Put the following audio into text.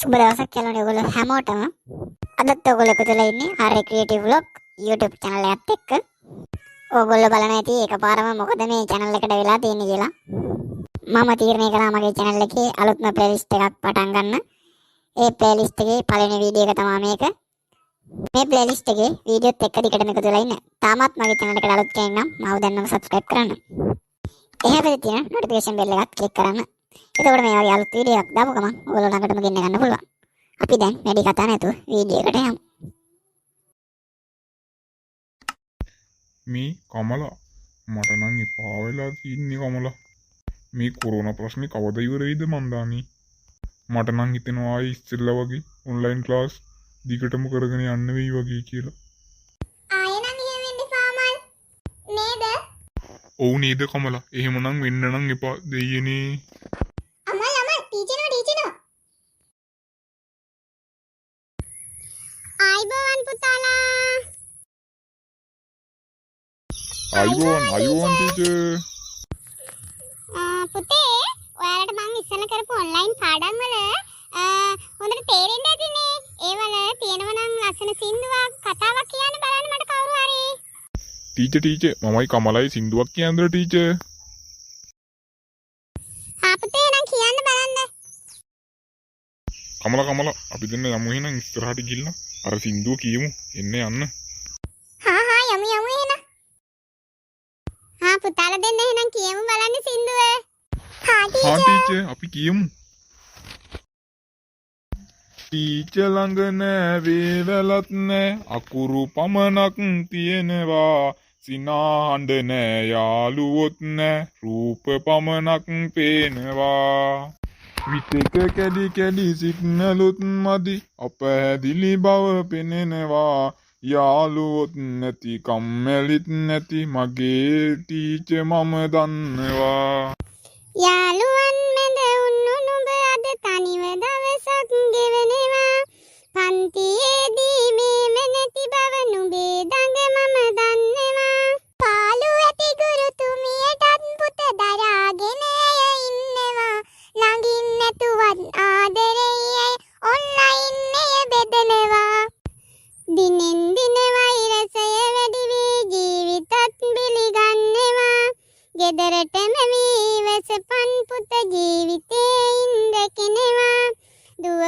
සුබ දවසක් කියලා ඔයගොල්ලෝ හැමෝටම අදත් ඔයගොල්ලෝ එකතු වෙලා ඉන්නේ ආර්ය ක්‍රියේටිව් ව්ලොග් YouTube channel එකත් එක්ක. ඔයගොල්ලෝ බලන ඇති එකපාරම මොකද මේ channel එකට වෙලා තියෙන්නේ කියලා. මම තීරණය කළා මගේ channel එකේ අලුත්ම playlist එකක් පටන් ගන්න. ඒ playlist එකේ පළවෙනි වීඩියෝ එක තමයි මේක. මේ playlist එකේ වීඩියෝත් එක්ක දිගටම එකතු වෙලා ඉන්න. තාමත් මගේ channel එකට අලුත් කෙනෙක් නම් මාව දැන්නම subscribe කරන්න. එහා පැත්තේ තියෙන notification bell එකත් click කරන්න. එතකොට මේ වගේ අලුත් වීඩියෝ එකක් දාපු ගමන් ඔයගොල්ලෝ ළඟටම ගෙන්න ගන්න පුළුවන්. අපි දැන් වැඩි කතා නැතුව වීඩියෝ එකට යමු. මේ කමලා මට නම් එපා වෙලා තින්නේ කමලා. මේ කොරෝනා ප්‍රශ්නේ කවද ඉවර වෙයිද මන්දානි? මට නම් හිතෙනවා ආයේ ඉස්සෙල්ලා වගේ ඔන්ලයින් ක්ලාස් දිගටම කරගෙන යන්න වෙයි වගේ කියලා. ආයෙ නම් එහෙම වෙන්න එපා මල්. නේද? ඔව් නේද කමලා? එහෙමනම් වෙන්න නම් එපා දෙයියනේ. අමල් ටීචර්. ආයිබෝවන් පුතාලා. අයුවන් ටීචර්. පුතේ ඔයාලට මම ඉස්සෙල්ලා කරපු ඔන්ලයින් පාඩම් වල හොඳට තේරෙන්න ඇතිනේ. ඒ වල තියෙනවා නම් ලස්සන සින්දුවක් කතාවක් කියන්න බලන්න මට කවුරු හරි. ටීචර් මමයි කමලයි සින්දුවක් කියන්දර ටීචර්. පුතේ නම් කියන්න බලන්න. කමලා අපි දෙන්න යමු එහෙනම් ඉස්සරහට ගිහිල්ලා අර සින්දුව කියමු. එන්න යන්න. යමු එහෙනම්. පුතාලා දෙන්න එහෙනම් කියමු බලන්න සින්දුව. ටීචර් අපි කියමු. ටීචර් ළඟ නෑ වේවලත් නෑ අකුරු පමණක් තියෙනවා. සිනාහඬ නෑ යාළුවොත් නෑ රූප පමණක් පේනවා. විතක කැඩි සිග්නලුත් මදි අපහැදිලි බව පෙනෙනවා. යාළුවොත් නැති කම්මැලිත් නැති මගේ ටීචර් මම දන්නවා. යාළුවන් මැද උන්නු නුඹ අද තනිව දවසක් ගෙවනවා. පන්තියේදී මේම නැති බව නුඹේ දඟ මම දන්නවා. පාළු ඇති ගුරුතුමියටත් පුත දරාගෙන ඉන්නවා. ළඟින් නැතුවත් ආදරෙයි ඔන්ලයින් එය බෙදනවා. දිනෙන් දින වෛරසය වැඩි වී ජීවිතත් පිළිගන්නවා. ගෙදරටම වී වැසපන් පුත ජීවිතේ ඉඳ කෙනවා. දුව